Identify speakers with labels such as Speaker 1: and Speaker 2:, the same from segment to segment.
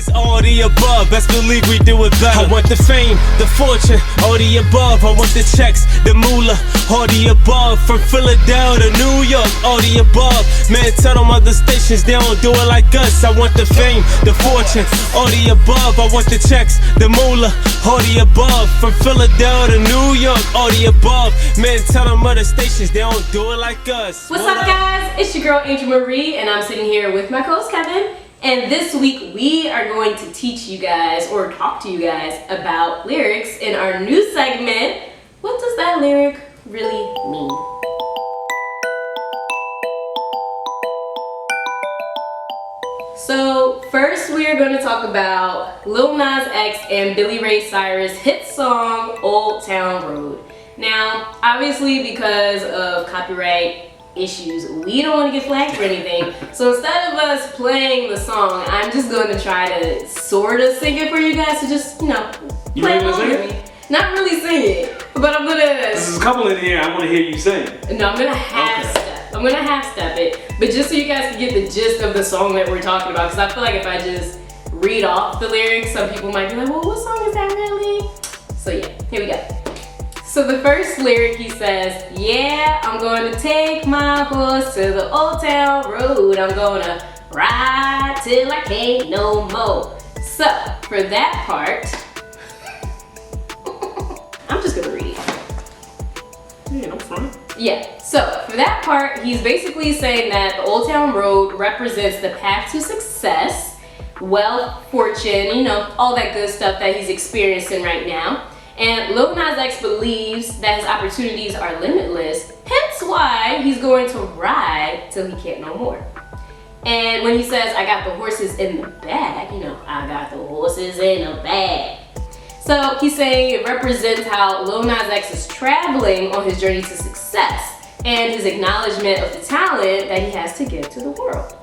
Speaker 1: is all the above, best believe we do it better. I want the fame, the fortune, all the above. I want the checks, the moolah, all the above. From Philadelphia to New York, all the above. Man, tell them other stations they don't do it like us. I want the fame, the fortune, all the above. I want the checks, the moolah, all the above. From Philadelphia to New York, all the above. Man, tell them other stations they don't do it like us.
Speaker 2: What's up, guys? It's your girl Angel Marie, and I'm sitting here with my co-host Kevin. And this week we are going to teach you guys, or talk to you guys, about lyrics in our new segment. What does that lyric really mean? So first we are going to talk about Lil Nas X and Billy Ray Cyrus' hit song, Old Town Road. Now, obviously because of copyright issues, we don't want to get flagged for anything. So instead of us playing the song, I'm just going to try to sort of sing it for you guys to just, play along with me. Not really sing it, but I'm gonna.
Speaker 3: There's a couple in here I want to hear you sing.
Speaker 2: No, I'm gonna half step. I'm gonna half step it, but just so you guys can get the gist of the song that we're talking about, because I feel like if I just read off the lyrics, some people might be like, well, what song is that really? So yeah, here we go. So the first lyric, he says, yeah, I'm going to take my horse to the old town road. I'm gonna ride till I can't no more. So for that part, I'm just gonna read it.
Speaker 3: Yeah, no front.
Speaker 2: Yeah, so for that part, he's basically saying that the Old Town Road represents the path to success, wealth, fortune, all that good stuff that he's experiencing right now. And Lil Nas X believes that his opportunities are limitless, hence why he's going to ride till he can't no more. And when he says, I got the horses in the bag, I got the horses in the bag. So he's saying it represents how Lil Nas X is traveling on his journey to success and his acknowledgement of the talent that he has to give to the world.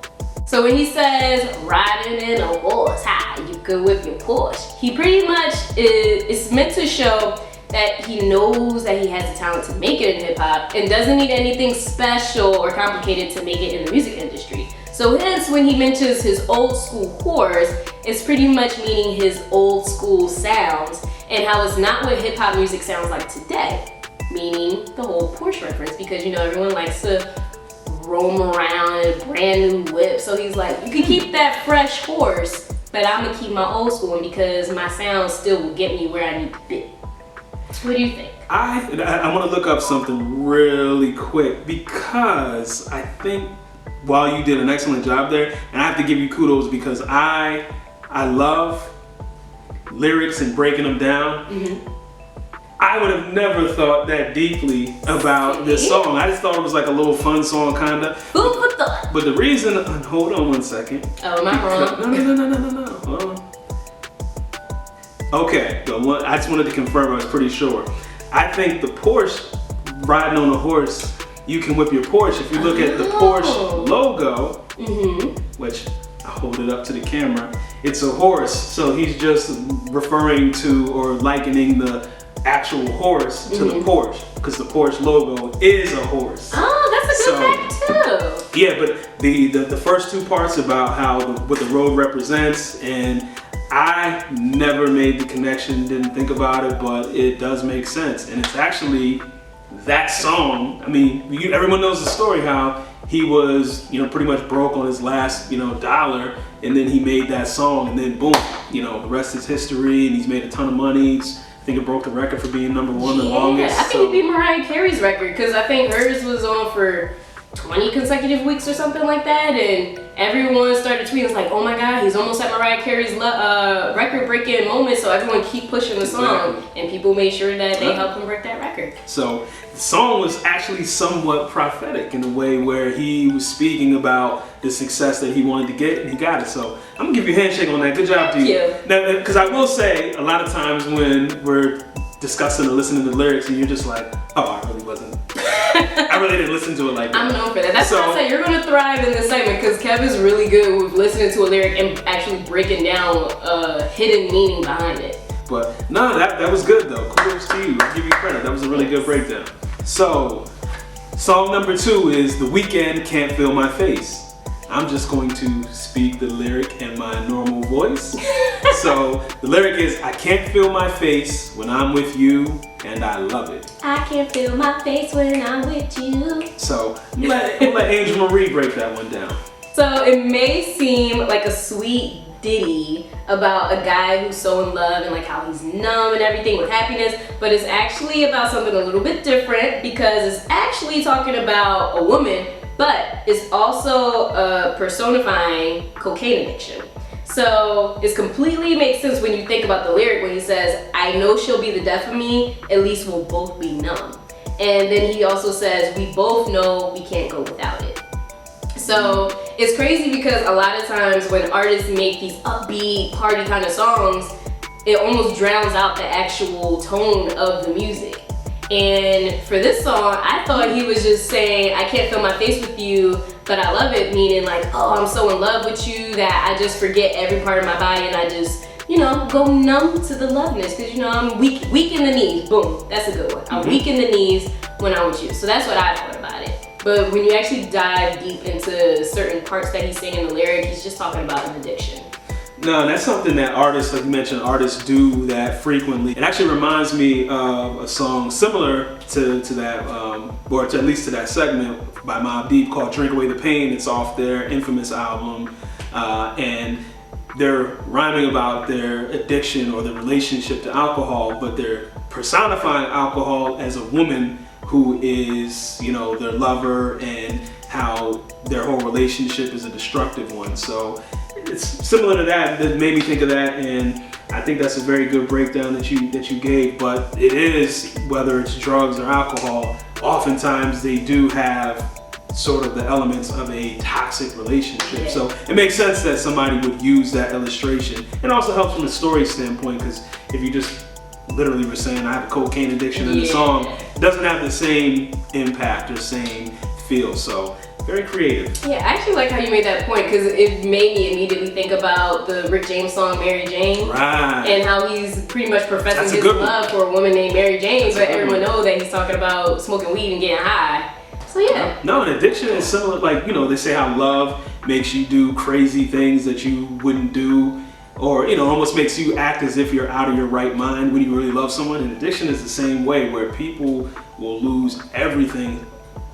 Speaker 2: So when he says, riding in a horse, how you could whip your Porsche, he pretty much is meant to show that he knows that he has the talent to make it in hip hop and doesn't need anything special or complicated to make it in the music industry. So hence, when he mentions his old school horse, it's pretty much meaning his old school sounds and how it's not what hip hop music sounds like today, meaning the whole Porsche reference, because everyone likes to roam around in a brand new whip. So he's like, you can keep that fresh horse, but I'm gonna keep my old school one because my sound still will get me where I need to be. What do you think?
Speaker 3: I want to look up something really quick because I think while you did an excellent job there, and I have to give you kudos because I love lyrics and breaking them down. Mm-hmm. I would have never thought that deeply about this song. I just thought it was like a little fun song, kinda.
Speaker 2: Food for thought.
Speaker 3: But the reason, hold on one second.
Speaker 2: Oh, am I wrong?
Speaker 3: No. Hold on. Okay, I just wanted to confirm. I was pretty sure. I think the Porsche, riding on a horse, you can whip your Porsche. If you look at the Porsche logo, which I'll hold it up to the camera, it's a horse. So he's just referring to or likening the actual horse to the Porsche, because the Porsche logo is a horse.
Speaker 2: Oh, that's a good fact too.
Speaker 3: Yeah, but the first two parts about what the road represents, and I never made the connection, didn't think about it, but it does make sense. And it's actually that song. I mean, everyone knows the story how he was, pretty much broke on his last, dollar, and then he made that song, and then boom, the rest is history, and he's made a ton of money. I think it broke the record for being number one the longest.
Speaker 2: I think it beat Mariah Carey's record, because I think hers was on for 20 consecutive weeks or something like that, and everyone started tweeting like, oh my god, he's almost at Mariah Carey's record-breaking moment, so everyone keep pushing the song, and people made sure that they helped him break that record.
Speaker 3: So the song was actually somewhat prophetic in a way where he was speaking about the success that he wanted to get, and he got it. So I'm gonna give you a handshake on that. Good job to you.
Speaker 2: Thank you.
Speaker 3: Now, because I will say, a lot of times when we're discussing or listening to the lyrics and you're just like, oh, I really wasn't. I really didn't listen to it like that.
Speaker 2: I'm known for that. That's why I said you're gonna thrive in this segment, because Kev is really good with listening to a lyric and actually breaking down a hidden meaning behind it.
Speaker 3: But no, that was good though. Kudos to you. I'll give you credit. That was a really good breakdown. So, song number 2 is The Weeknd, Can't Feel My Face. I'm just going to speak the lyric in my normal voice. So the lyric is, I can't feel my face when I'm with you, and I love it.
Speaker 2: I can't feel my face when I'm with you.
Speaker 3: So let Angel Marie break that one down.
Speaker 2: So it may seem like a sweet ditty about a guy who's so in love and like how he's numb and everything with happiness, but it's actually about something a little bit different because it's actually talking about a woman, but it's also personifying cocaine addiction. So it completely makes sense when you think about the lyric when he says, I know she'll be the death of me, at least we'll both be numb. And then he also says, we both know we can't go without it. So it's crazy because a lot of times when artists make these upbeat party kind of songs, it almost drowns out the actual tone of the music. And for this song, I thought he was just saying, I can't feel my face with you, but I love it, meaning like, oh, I'm so in love with you that I just forget every part of my body and I just, you know, go numb to the loveness because, you know, I'm weak in the knees. Boom, that's a good one. I'm weak in the knees when I'm with you. So that's what I thought about it. But when you actually dive deep into certain parts that he's saying in the lyric, he's just talking about an addiction.
Speaker 3: No, that's something that artists, like you mentioned, artists do that frequently. It actually reminds me of a song similar to that, or to at least to that segment by Mobb Deep called Drink Away the Pain. It's off their infamous album. And they're rhyming about their addiction or their relationship to alcohol, but they're personifying alcohol as a woman who is, you know, their lover and how their whole relationship is a destructive one. So it's similar to that. That made me think of that, and I think that's a very good breakdown that you gave. But it is, whether it's drugs or alcohol, oftentimes they do have sort of the elements of a toxic relationship.
Speaker 2: Yeah.
Speaker 3: So it makes sense that somebody would use that illustration. It also helps from a story standpoint, because if you just literally were saying I have a cocaine addiction in the song, it doesn't have the same impact or same feel. So very creative.
Speaker 2: Yeah, I actually like how you made that point because it made me immediately think about the Rick James song Mary Jane.
Speaker 3: Right.
Speaker 2: And how he's pretty much professing
Speaker 3: That's a
Speaker 2: his
Speaker 3: good one.
Speaker 2: love for a woman named Mary Jane,
Speaker 3: That's a
Speaker 2: but
Speaker 3: good
Speaker 2: everyone
Speaker 3: one.
Speaker 2: knows that he's talking about smoking weed and getting high. So yeah.
Speaker 3: No, and addiction is similar. Like, you know, they say how love makes you do crazy things that you wouldn't do, or, you know, almost makes you act as if you're out of your right mind when you really love someone. And addiction is the same way, where people will lose everything,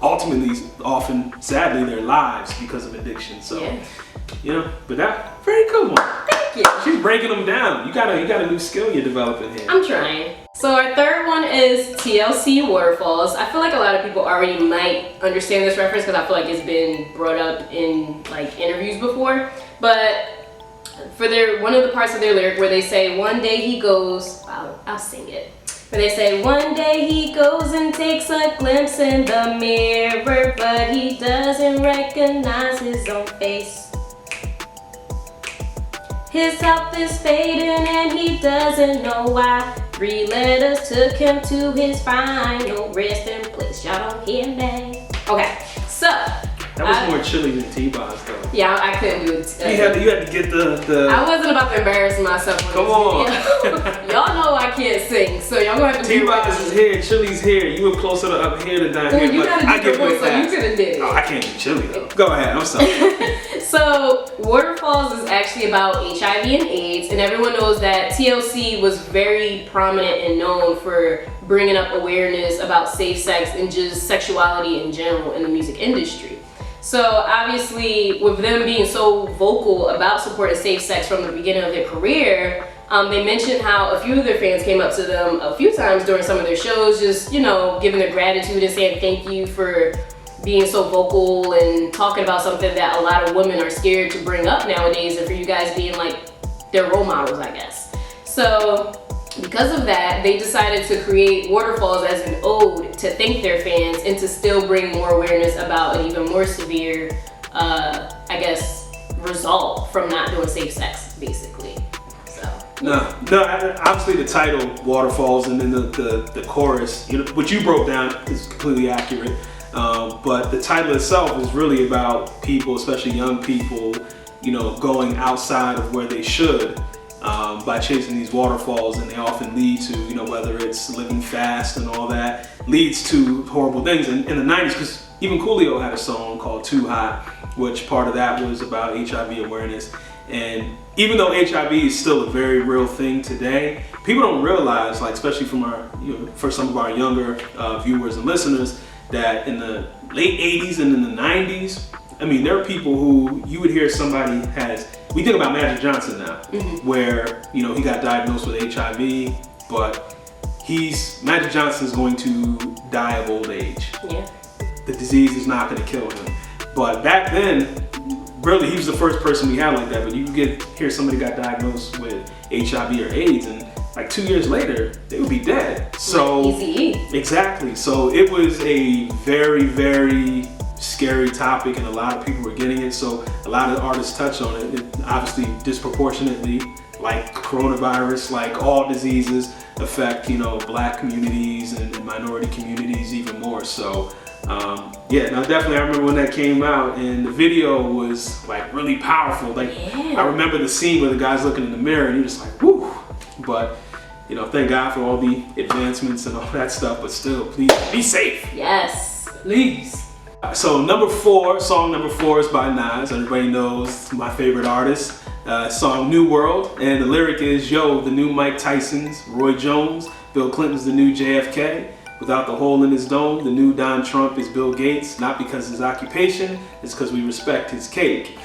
Speaker 3: ultimately, often, sadly, their lives because of addiction. So,
Speaker 2: Yeah.
Speaker 3: you know, but that very good one.
Speaker 2: Thank you.
Speaker 3: She's breaking them down. You got a new skill you're developing here.
Speaker 2: I'm trying. So our third one is TLC Waterfalls. I feel like a lot of people already might understand this reference because I feel like it's been brought up in like interviews before. But for one of the parts of their lyric where they say, one day he goes, I'll sing it. Where they say, one day he goes and takes a glimpse in the mirror, but he doesn't recognize his own face. His health is fading and he doesn't know why. 3 letters took him to his final resting place. Y'all don't hear me? Okay, so.
Speaker 3: That was more chilly than T-Boz though.
Speaker 2: Yeah, I couldn't do it.
Speaker 3: You had to get the
Speaker 2: I wasn't about to embarrass myself.
Speaker 3: Come on.
Speaker 2: Y'all know I can't sing, so y'all gonna have to
Speaker 3: T-Boz is here, Chili's here. You were closer to up here than down
Speaker 2: Well,
Speaker 3: here.
Speaker 2: you
Speaker 3: But
Speaker 2: gotta
Speaker 3: I
Speaker 2: do
Speaker 3: give
Speaker 2: the
Speaker 3: you a
Speaker 2: voice, so you
Speaker 3: pass.
Speaker 2: could have did it.
Speaker 3: Oh, I can't do Chili though. Go ahead, I'm sorry.
Speaker 2: So, Waterfalls is actually about HIV and AIDS, and everyone knows that TLC was very prominent and known for bringing up awareness about safe sex and just sexuality in general in the music industry. So obviously, with them being so vocal about supporting safe sex from the beginning of their career, they mentioned how a few of their fans came up to them a few times during some of their shows, just, you know, giving their gratitude and saying thank you for being so vocal and talking about something that a lot of women are scared to bring up nowadays, and for you guys being like their role models, I guess. So because of that, they decided to create Waterfalls as an ode to thank their fans and to still bring more awareness about an even more severe, I guess, result from not doing safe sex, basically. So.
Speaker 3: No, obviously the title, Waterfalls, and then the chorus, you know, what you broke down is completely accurate. But the title itself is really about people, especially young people, you know, going outside of where they should by chasing these waterfalls, and they often lead to, you know, whether it's living fast and all that, leads to horrible things. And in the 90s, because even Coolio had a song called Too Hot, which part of that was about HIV awareness. And even though HIV is still a very real thing today, people don't realize, like especially from our, for some of our younger viewers and listeners, that in the late 80s and in the 90s, I mean, there are people who you would hear somebody we think about Magic Johnson now, where, he got diagnosed with HIV, but Magic Johnson's going to die of old age.
Speaker 2: Yeah.
Speaker 3: The disease is not going to kill him. But back then, really, he was the first person we had like that. But you hear somebody got diagnosed with HIV or AIDS, and like 2 years later, they would be dead. So
Speaker 2: Easy.
Speaker 3: Exactly. So it was a very, very scary topic, and a lot of people were getting it. So a lot of artists touch on it. It obviously disproportionately, like coronavirus, like all diseases, affect Black communities and minority communities even more. So. Definitely I remember when that came out, and the video was like really powerful. Like, I remember the scene where the guy's looking in the mirror and you're just like, whoo. But, thank God for all the advancements and all that stuff, but still, please be safe.
Speaker 2: Yes.
Speaker 3: Please. So song number four is by Nas. Everybody knows my favorite artist. Song New World, and the lyric is, yo, the new Mike Tyson's Roy Jones, Bill Clinton's the new JFK. Without the hole in his dome, the new Don Trump is Bill Gates, not because of his occupation, it's because we respect his cake.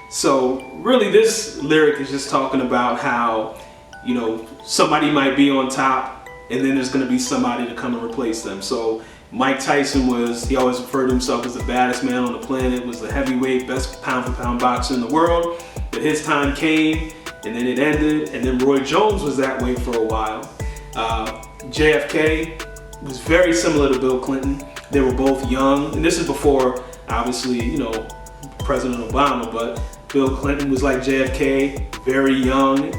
Speaker 3: So really this lyric is just talking about how, somebody might be on top and then there's gonna be somebody to come and replace them. So Mike Tyson he always referred to himself as the baddest man on the planet, was the heavyweight, best pound for pound boxer in the world. But his time came and then it ended, and then Roy Jones was that way for a while. JFK was very similar to Bill Clinton. They were both young, and this is before, obviously, President Obama, but Bill Clinton was like JFK, very young,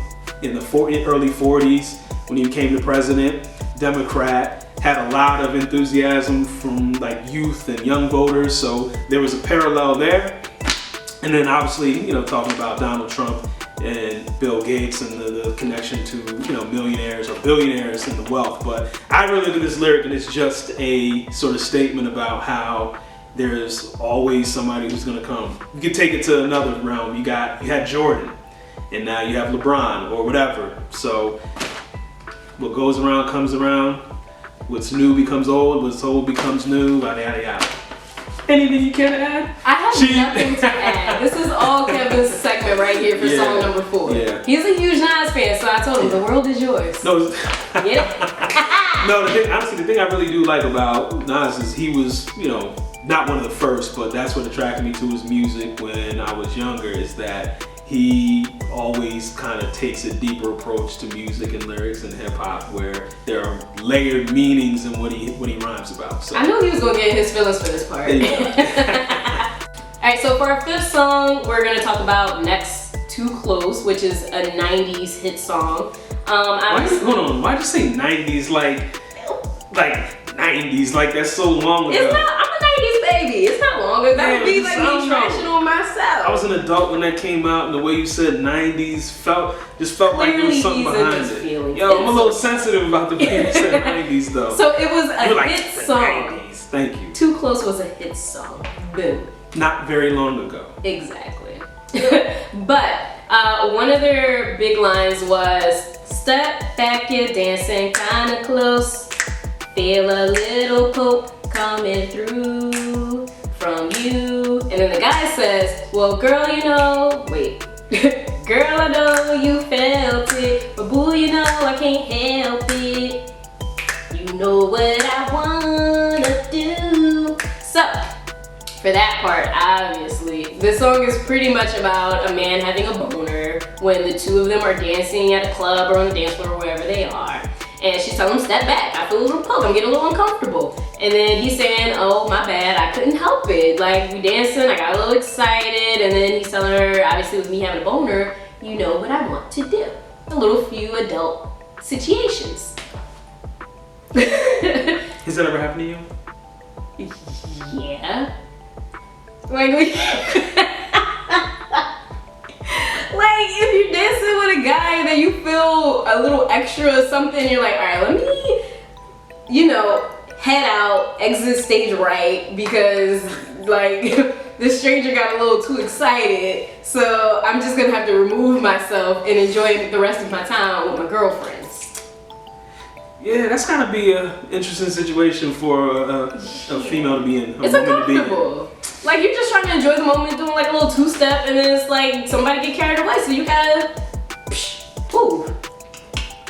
Speaker 3: in the early 40s when he became the president. Democrat, had a lot of enthusiasm from like youth and young voters, so there was a parallel there. And then obviously, talking about Donald Trump and Bill Gates and the connection to, millionaires or billionaires and the wealth. But I really look at this lyric and it's just a sort of statement about how there's always somebody who's gonna come. You can take it to another realm. You had Jordan, and now you have LeBron or whatever. So what goes around comes around. What's new becomes old. What's old becomes new. Yada yada yada. Anything you can add?
Speaker 2: I have nothing to add. This is all Kevin's segment right here for song number 4.
Speaker 3: Yeah.
Speaker 2: He's a huge Nas fan, so I told him the world is yours.
Speaker 3: No.
Speaker 2: Get it?
Speaker 3: No, the thing I really do like about Nas is he was, not one of the first, but that's what attracted me to his music when I was younger, is that he always kind of takes a deeper approach to music and lyrics and hip hop, where there are layered meanings in what he rhymes about. So
Speaker 2: I knew he was gonna get his feelings for this part. Alright, so for our 5th song, we're gonna talk about Next Too Close, which is a 90s hit song.
Speaker 3: Hold on, why'd you say 90s like 90s, like that's so long ago?
Speaker 2: It's not, I'm a 90s baby. It's not long ago. That would be like me trashing on myself.
Speaker 3: I was an adult when that came out, and the way you said 90s felt like there was something behind it. Yo, I'm a little sensitive about the way you said 90s though.
Speaker 2: So it was a hit song.
Speaker 3: 90s. Thank you.
Speaker 2: Too Close was a hit song. Boom.
Speaker 3: Not very long ago.
Speaker 2: Exactly. But one of their big lines was, "Step back, you're dancing kinda close. Feel a little poke coming through from you." And then the guy says, "Well, girl, wait. Girl, I know you felt it, but boo, I can't help it. You know what I wanna do." So, for that part, obviously, this song is pretty much about a man having a boner when the two of them are dancing at a club or on a dance floor or wherever they are. And she's telling him, "Step back, I feel a little poke, I'm getting a little uncomfortable." And then he's saying, "Oh, my bad, I couldn't help it. Like, we dancing, I got a little excited." And then he's telling her, obviously with me having a boner, you know what I want to do. A little few adult situations.
Speaker 3: Has that ever happened to you?
Speaker 2: Yeah. Like, like if you're dancing with a guy and then you feel a little extra or something, you're like, all right, let me, head out, exit stage right, because like this stranger got a little too excited. So I'm just gonna have to remove myself and enjoy the rest of my time with my girlfriends.
Speaker 3: Yeah, that's gotta be an interesting situation for a female to be in.
Speaker 2: It's uncomfortable. Like you're just trying to enjoy the moment, doing like a little two-step, and then it's like somebody get carried away, so you gotta, whoo.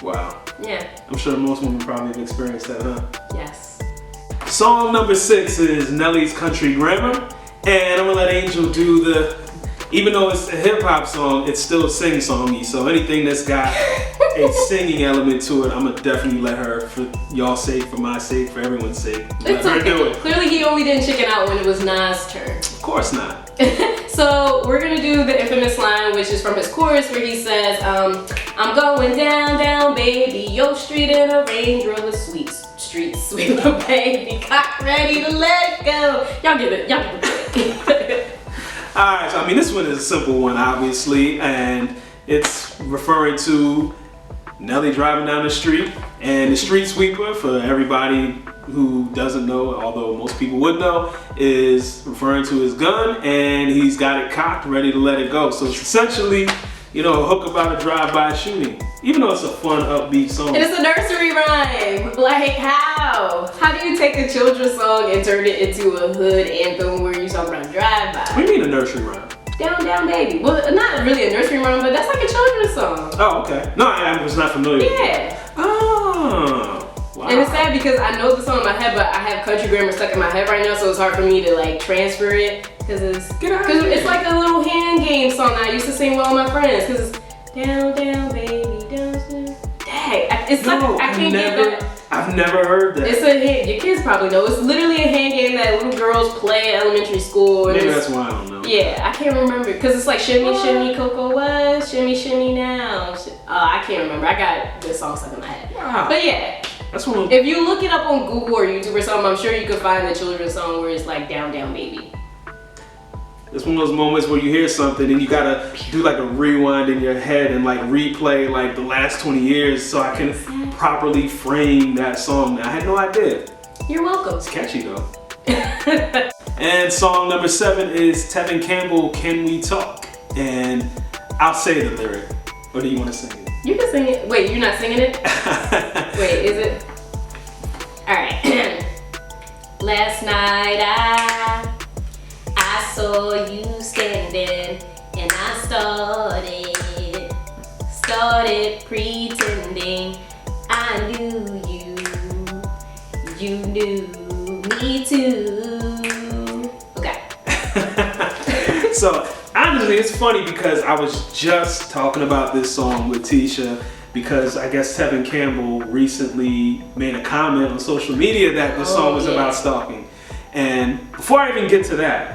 Speaker 3: Wow.
Speaker 2: Yeah.
Speaker 3: I'm sure most women probably have experienced that, huh?
Speaker 2: Yes.
Speaker 3: Song number 6 is Nelly's Country Grammar, and I'm gonna let Angel do the. Even though it's a hip hop song, it's still sing-songy. So anything that's got a singing element to it, I'm gonna definitely let her, for y'all's sake, for my sake, for everyone's sake, let her do it.
Speaker 2: Clearly, he only didn't chicken out when it was Nas' turn.
Speaker 3: Of course not.
Speaker 2: So we're gonna do the infamous line, which is from his chorus, where he says, "I'm going down, down, baby, your street in a Range Rover, sweet street sweeper, baby, cock ready to let go." Y'all get it. Y'all get it.
Speaker 3: Alright, so I mean, this one is a simple one, obviously, and it's referring to Nelly driving down the street, and the street sweeper, for everybody who doesn't know, although most people would know, is referring to his gun, and he's got it cocked, ready to let it go. So it's essentially, you know, a hook about a drive-by shooting, even though it's a fun, upbeat song.
Speaker 2: And it's a nursery rhyme. Like, how? How do you take a children's song and turn it into a hood anthem where you talk about a drive-by?
Speaker 3: What do you mean a nursery rhyme?
Speaker 2: Down, down, baby. Well, not really a nursery rhyme, but that's like a children's song.
Speaker 3: Oh, okay. No, I was not familiar.
Speaker 2: Yeah.
Speaker 3: Oh. Wow.
Speaker 2: And it's sad because I know the song in my head, but I have country grammar stuck in my head right now, so it's hard for me to like transfer it. Cause it's like a little hand game song that I used to sing with all my friends. Cause it's down, down, baby, down, down. Dang, it's like I can't get that.
Speaker 3: I've never heard that.
Speaker 2: It's a hand. Your kids probably know. It's literally a hand game that little girls play at elementary school.
Speaker 3: Maybe that's why I don't know.
Speaker 2: Yeah, I can't remember because it's like shimmy, shimmy, Coco what? Shimmy, shimmy now. I can't remember. I got this song stuck in my head.
Speaker 3: Wow.
Speaker 2: But yeah.
Speaker 3: That's one.
Speaker 2: If you look it up on Google or YouTube or something, I'm sure you could find the children's song where it's like down, down, baby.
Speaker 3: It's one of those moments where you hear something and you gotta do like a rewind in your head and like replay like the last 20 years so I can properly frame that song. Now, I had no idea.
Speaker 2: You're welcome.
Speaker 3: It's catchy though. And song number 7 is Tevin Campbell, Can We Talk? And I'll say the lyric. Or do you want to sing it?
Speaker 2: You can sing it. Wait, you're not singing it? Wait, is it? Alright. Last night I saw you standing and I started pretending I knew you. You knew me too. Okay.
Speaker 3: So honestly, it's funny because I was just talking about this song with Tisha because I guess Tevin Campbell recently made a comment on social media that this song was about stalking. And before I even get to that,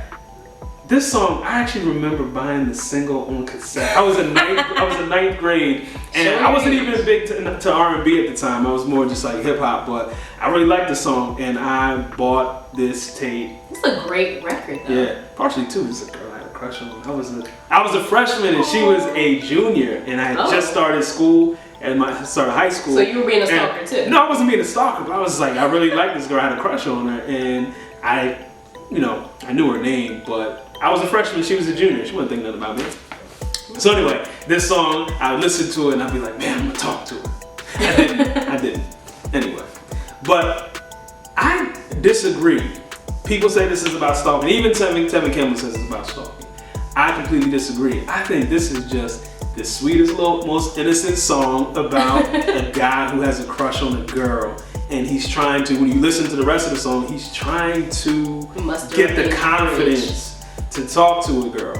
Speaker 3: this song, I actually remember buying the single on cassette. I was in ninth grade, and I wasn't even big to R&B at the time. I was more just like hip hop, but I really liked the song, and I bought this tape.
Speaker 2: It's a great record, though.
Speaker 3: Yeah, partially too. It's a girl I had a crush on. I was a freshman, and she was a junior, and I had just started school. And started high school.
Speaker 2: So you were being a stalker too?
Speaker 3: No, I wasn't being a stalker, but I was like, I really liked this girl. I had a crush on her, and I knew her name, but I was a freshman, she was a junior. She wasn't thinking nothing about me. So anyway, this song, I would listen to it and I'd be like, man, I'm gonna talk to her. I didn't. Anyway, but I disagree. People say this is about stalking. Even Tevin Campbell says it's about stalking. I completely disagree. I think this is just the sweetest, little, most innocent song about a guy who has a crush on a girl. And he's trying to, when you listen to the rest of the song, he's trying to get the confidence to talk to a girl.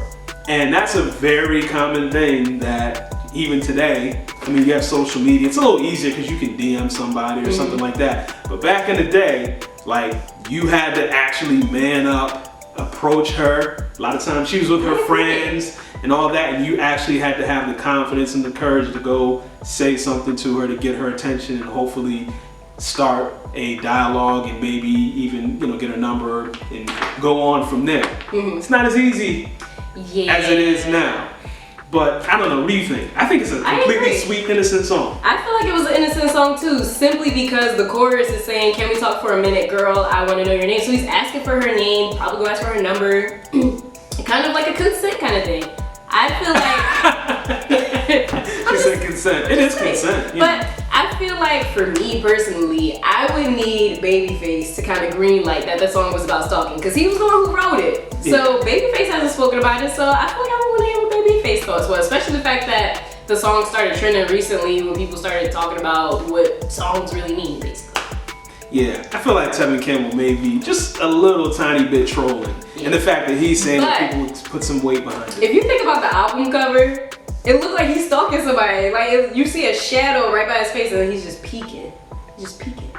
Speaker 3: And that's a very common thing that even today, I mean, you have social media. It's a little easier because you can DM somebody or something like that. But back in the day, like, you had to actually man up, approach her. A lot of times she was with her friends and all that, and you actually had to have the confidence and the courage to go say something to her to get her attention and hopefully start a dialogue and maybe even, get her number and go on from there. It's not as easy as it is now. But I don't know. What do you think? I think it's a
Speaker 2: I
Speaker 3: completely
Speaker 2: agree.
Speaker 3: sweet, innocent song.
Speaker 2: I feel like it was an innocent song too, simply because the chorus is saying, "Can we talk for a minute, girl? I want to know your name." So he's asking for her name, probably gonna ask for her number, kind of like a consent kind of thing. I feel like
Speaker 3: She said consent. It is consent. Yeah.
Speaker 2: But I feel like for me personally, I would need Babyface to kind of greenlight that the song was about stalking, because he was the one who wrote it. So Babyface hasn't spoken about it, so I feel like I want to hear what Babyface thoughts was, especially the fact that the song started trending recently when people started talking about what songs really mean, basically.
Speaker 3: Yeah, I feel like Tevin Campbell may be just a little tiny bit trolling. And the fact that he's saying that people would put some weight behind it.
Speaker 2: If you think about the album cover, it looked like he's stalking somebody. Like you see a shadow right by his face, and then he's just peeking. Just peeking.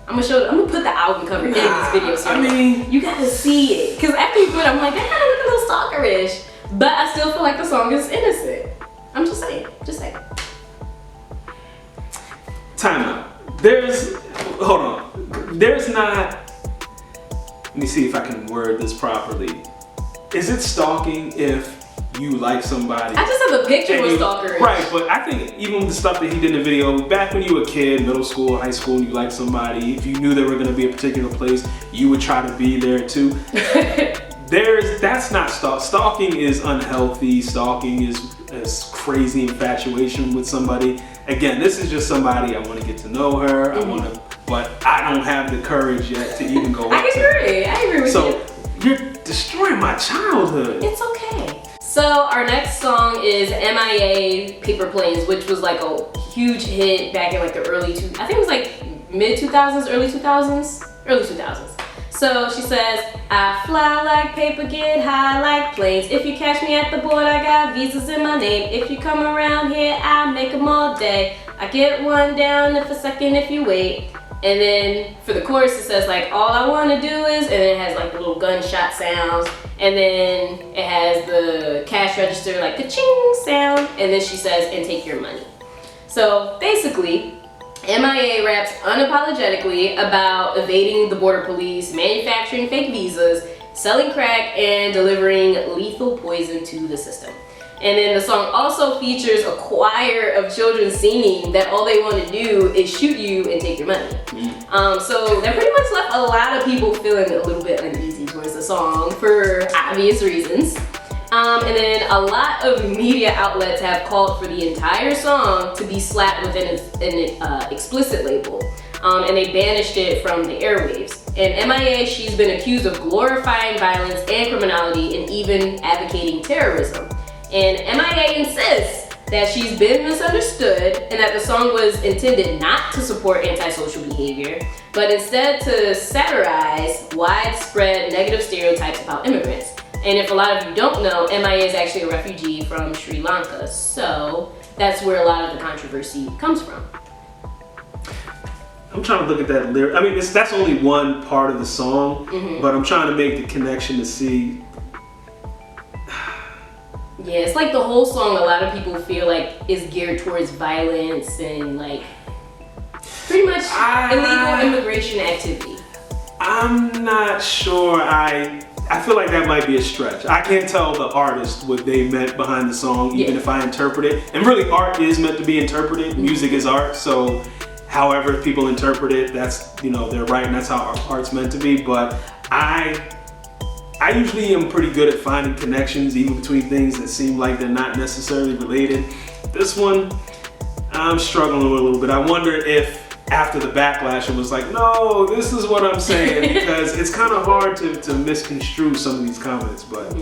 Speaker 2: I'm gonna put the album cover in this video. So
Speaker 3: I mean,
Speaker 2: you gotta see it. Cause after you put it, I'm like, that kind of look a little stalkerish. But I still feel like the song is innocent. I'm just saying. Just saying.
Speaker 3: time out. Hold on. There's not, let me see if I can word this properly. Is it stalking if you like somebody?
Speaker 2: I just said the picture was stalkerish.
Speaker 3: Right, but I think even the stuff that he did in the video, back when you were a kid, middle school, high school, and you liked somebody, if you knew they were going to be a particular place, you would try to be there too. That's not stalking is unhealthy. Stalking is crazy infatuation with somebody. Again, this is just somebody, I want to get to know her. But I don't have the courage yet to even go up to her.
Speaker 2: I agree with you.
Speaker 3: So you're destroying my childhood.
Speaker 2: It's okay. So our next song is MIA Paper Planes, which was like a huge hit back in like the I think it was like mid 2000s, early 2000s. So she says, I fly like paper, get high like planes. If you catch me at the board, I got visas in my name. If you come around here, I'll make them all day. I get one down if a second if you wait. And then for the chorus, it says like, all I want to do is, and then it has like the little gunshot sounds. And then it has the cash register, like the ching sound. And then she says, and take your money. So basically, MIA raps unapologetically about evading the border police, manufacturing fake visas, selling crack, and delivering lethal poison to the system. And then the song also features a choir of children singing that all they want to do is shoot you and take your money. So that pretty much left a lot of people feeling a little bit uneasy towards the song for obvious reasons. And then a lot of media outlets have called for the entire song to be slapped with an explicit label. And they banished it from the airwaves. And MIA, she's been accused of glorifying violence and criminality and even advocating terrorism. And MIA insists that she's been misunderstood and that the song was intended not to support antisocial behavior, but instead to satirize widespread negative stereotypes about immigrants. And if a lot of you don't know, MIA is actually a refugee from Sri Lanka, so that's where a lot of the controversy comes from.
Speaker 3: I'm trying to look at that lyric. I mean, that's only one part of the song, but I'm trying to make the connection to see.
Speaker 2: Yeah, it's like the whole song, a lot of people feel like is geared towards violence and like pretty much illegal immigration activity.
Speaker 3: I'm not sure. I feel like that might be a stretch. I can't tell the artist what they meant behind the song, even if I interpret it. And really, art is meant to be interpreted. Music is art, so however people interpret it, that's, they're right, and that's how art's meant to be. But I usually am pretty good at finding connections, even between things that seem like they're not necessarily related. This one, I'm struggling with a little bit. I wonder if after the backlash, it was like, no, this is what I'm saying, because it's kind of hard to misconstrue some of these comments, but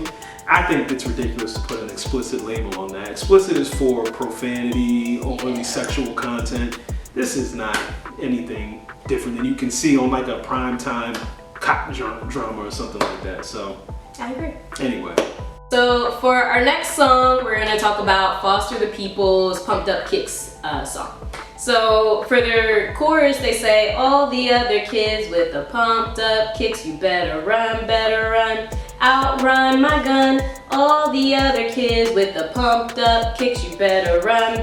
Speaker 3: I think it's ridiculous to put an explicit label on that. Explicit is for profanity, overly sexual content. This is not anything different than you can see on like a primetime cop drama or something like that. So
Speaker 2: I agree.
Speaker 3: Anyway.
Speaker 2: So for our next song, we're gonna talk about Foster the People's Pumped Up Kicks song. So for their chorus, they say, all the other kids with the pumped up kicks, you better run, outrun my gun. All the other kids with the pumped up kicks, you better run,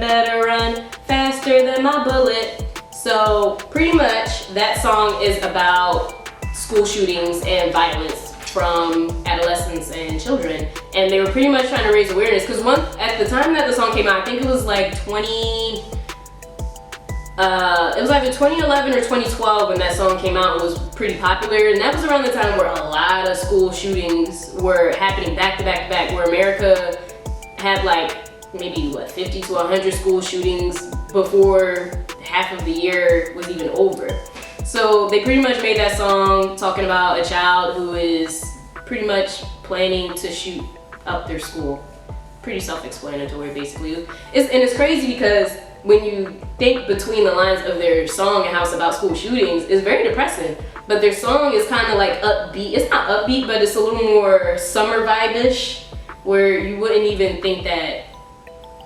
Speaker 2: faster than my bullet. So pretty much that song is about school shootings and violence from adolescents and children. and they were pretty much trying to raise awareness. Because at the time that the song came out, I think it was like it was either 2011 or 2012 when that song came out and was pretty popular. And that was around the time where a lot of school shootings were happening back to back to back, where America had like maybe 50 to 100 school shootings before half of the year was even over. So they pretty much made that song talking about a child who is pretty much planning to shoot up their school. Pretty self-explanatory, basically. It's crazy because when you think between the lines of their song and how it's about school shootings, it's very depressing. But their song is kind of like upbeat. It's not upbeat, but it's a little more summer vibe-ish, where you wouldn't even think that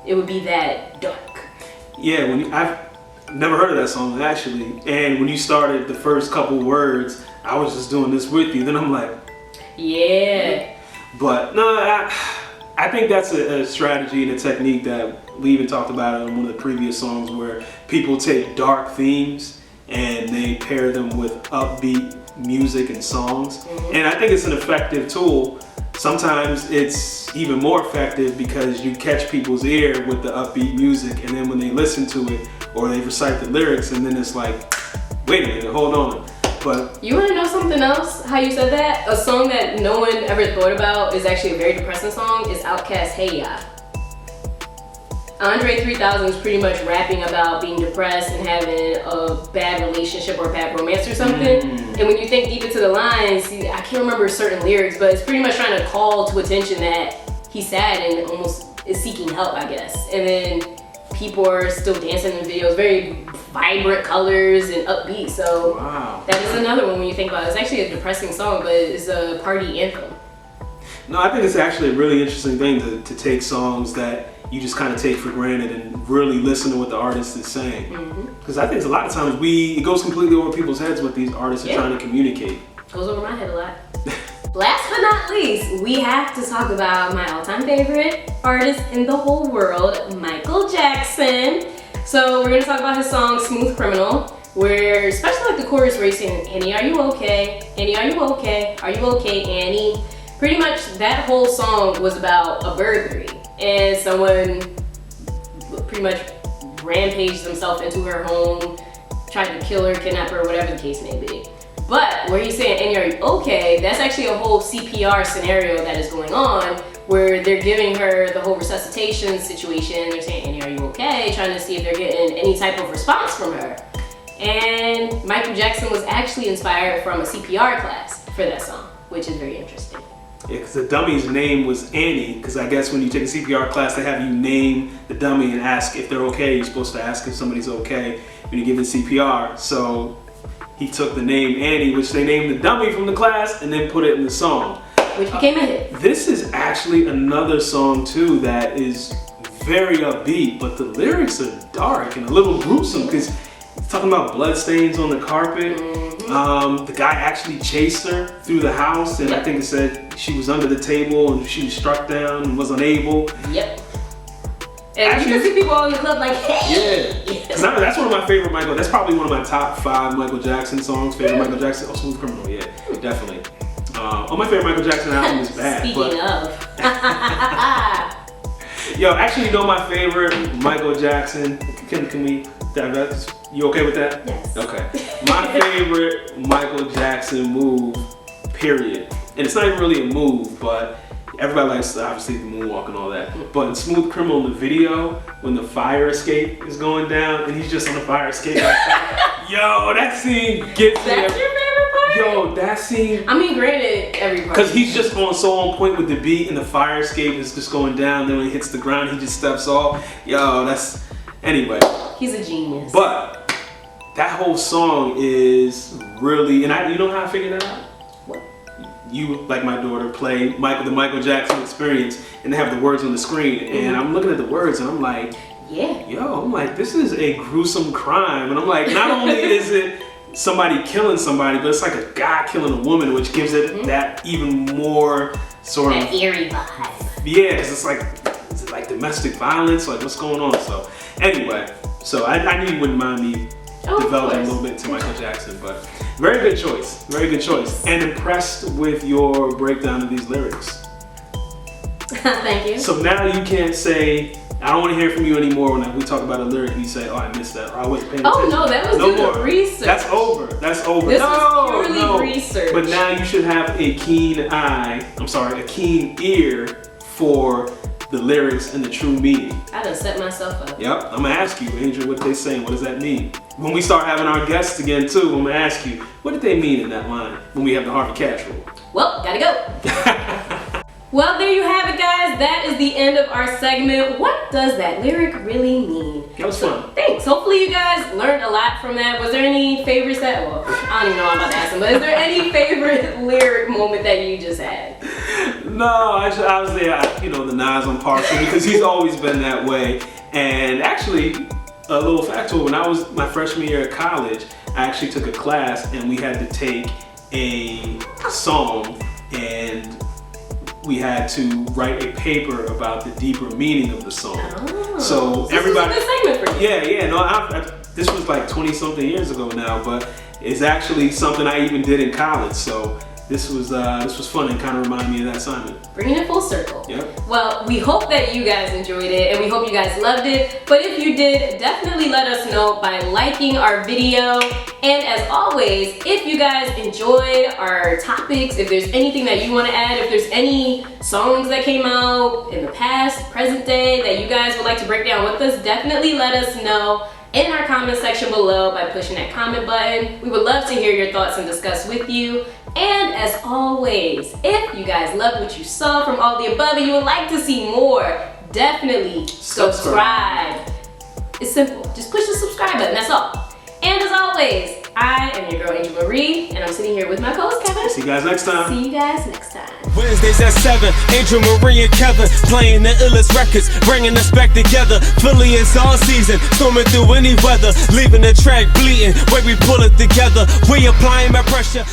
Speaker 2: it would be that dark.
Speaker 3: Yeah, I've never heard of that song actually, and when you started the first couple words, I was just doing this with you. Then I'm like,
Speaker 2: yeah.
Speaker 3: But no, I think that's a strategy and a technique that we even talked about in one of the previous songs, where people take dark themes and they pair them with upbeat music and songs.
Speaker 2: Mm-hmm.
Speaker 3: And I think it's an effective tool. Sometimes it's even more effective because you catch people's ear with the upbeat music, and then when they listen to it or they recite the lyrics, and then it's like, wait a minute, hold on. But
Speaker 2: you want to know something else? How you said that? A song that no one ever thought about is actually a very depressing song is Outkast's Hey Ya. Andre 3000 is pretty much rapping about being depressed and having a bad relationship or a bad romance or something. And when you think deep into the lines, I can't remember certain lyrics, but it's pretty much trying to call to attention that he's sad and almost is seeking help, I guess. And then people are still dancing in videos, very vibrant colors and upbeat. So
Speaker 3: wow.
Speaker 2: That is another one when you think about it. It's actually a depressing song, but it's a party anthem.
Speaker 3: No, I think it's actually a really interesting thing to take songs that you just kind of take for granted and really listen to what the artist is saying. Because I think a lot of times it goes completely over people's heads what these artists are trying to communicate.
Speaker 2: Goes over my head a lot. Last but not least, we have to talk about my all-time favorite artist in the whole world, Michael Jackson. So we're gonna talk about his song Smooth Criminal, where especially like the chorus where he's saying, Annie, are you okay? Annie, are you okay? Are you okay, Annie? Pretty much that whole song was about a burglary, and someone pretty much rampaged themselves into her home, tried to kill her, kidnap her, whatever the case may be. But where he's saying, Annie, are you okay? That's actually a whole CPR scenario that is going on, where they're giving her the whole resuscitation situation. They're saying, Annie, are you okay? Trying to see if they're getting any type of response from her. And Michael Jackson was actually inspired from a CPR class for that song, which is very interesting.
Speaker 3: Yeah, because the dummy's name was Annie, because I guess when you take a CPR class, they have you name the dummy and ask if they're okay. You're supposed to ask if somebody's okay when you're giving CPR. So he took the name Annie, which they named the dummy from the class, and then put it in the song.
Speaker 2: Which became a hit.
Speaker 3: This is actually another song too that is very upbeat, but the lyrics are dark and a little gruesome because it's talking about bloodstains on the carpet. The guy actually chased her through the house, and I think it said she was under the table and she was struck down and was unable.
Speaker 2: Yep. And actually, you can see people all in the club like, hey!
Speaker 3: Yeah. Because that's one of my favorite Michael. That's probably one of my top 5 Michael Jackson songs. Favorite Michael Jackson. Oh, Smooth Criminal. Yeah, definitely. My favorite Michael Jackson album is Bad.
Speaker 2: Speaking of.
Speaker 3: Yo, actually, you know my favorite Michael Jackson. Can we? You okay with that?
Speaker 2: Yes.
Speaker 3: Okay. My favorite Michael Jackson move, period. And it's not even really a move, but everybody likes obviously the moonwalk and all that. But in Smooth Criminal, in the video, when the fire escape is going down and he's just on the fire escape, like, yo, that scene gets me.
Speaker 2: That's your favorite part?
Speaker 3: Yo, that scene.
Speaker 2: I mean, granted, every part.
Speaker 3: Because he's just so on point with the beat, and the fire escape is just going down. Then when he hits the ground, he just steps off. Yo, that's anyway.
Speaker 2: He's a genius.
Speaker 3: But that whole song is really, and you know how I figured that out?
Speaker 2: What?
Speaker 3: You, like my daughter, play the Michael Jackson Experience, and they have the words on the screen, and I'm looking at the words, and I'm like,
Speaker 2: yeah.
Speaker 3: Yo, I'm like, this is a gruesome crime, and I'm like, not only is it somebody killing somebody, but it's like a guy killing a woman, which gives it that even more sort of
Speaker 2: eerie vibe.
Speaker 3: Yeah, because it's like, is it like domestic violence? Like, what's going on? So anyway, so I knew you wouldn't mind me developing a little bit to Michael Jackson, but very good choice, and impressed with your breakdown of these lyrics.
Speaker 2: Thank you.
Speaker 3: So now you can't say, I don't want to hear from you anymore when we talk about a lyric and you say, oh, I missed that, or I wasn't paying attention.
Speaker 2: Oh no, that was due to research.
Speaker 3: That's over. That's over.
Speaker 2: This was purely research.
Speaker 3: But now you should have a keen a keen ear for the lyrics and the true meaning.
Speaker 2: I done set myself up.
Speaker 3: Yep, I'm gonna ask you, Angel, what they saying. What does that mean? When we start having our guests again too, I'm gonna ask you, what did they mean in that line when we have the Harvey Cash rule?
Speaker 2: Well, gotta go. Well, there you have it, guys. That is the end of our segment. What does that lyric really mean?
Speaker 3: That was fun.
Speaker 2: Thanks. Hopefully you guys learned a lot from that. Was there any favorites well, I don't even know what I'm about to ask them, but is there any favorite lyric moment that you just had?
Speaker 3: No, obviously, the Nas on partial because he's always been that way. And actually, a little factual, when I was my freshman year at college, I actually took a class and we had to take a song and we had to write a paper about the deeper meaning of the song.
Speaker 2: Oh,
Speaker 3: so everybody,
Speaker 2: this is a good segment for you.
Speaker 3: Yeah. No, this was like 20-something years ago now, but it's actually something I even did in college. So this was fun and kind of reminded me of that assignment.
Speaker 2: Bringing it full circle.
Speaker 3: Yep.
Speaker 2: Well, we hope that you guys enjoyed it and we hope you guys loved it. But if you did, definitely let us know by liking our video. And as always, if you guys enjoyed our topics, if there's anything that you want to add, if there's any songs that came out in the past, present day, that you guys would like to break down with us, definitely let us know in our comment section below by pushing that comment button. We would love to hear your thoughts and discuss with you. And as always, if you guys loved what you saw from all the above and you would like to see more, definitely subscribe. It's simple. Just push the subscribe button, that's all. And as always, I am your girl, Angel Marie, and I'm sitting here with my co-host, Kevin.
Speaker 3: See you guys next time.
Speaker 2: See you guys next time.
Speaker 1: Wednesdays at 7, Angel Marie and Kevin playing the illest records, bringing us back together. Philly is all season, storming through any weather, leaving the track bleeding. Way we pull it together, we applying my pressure.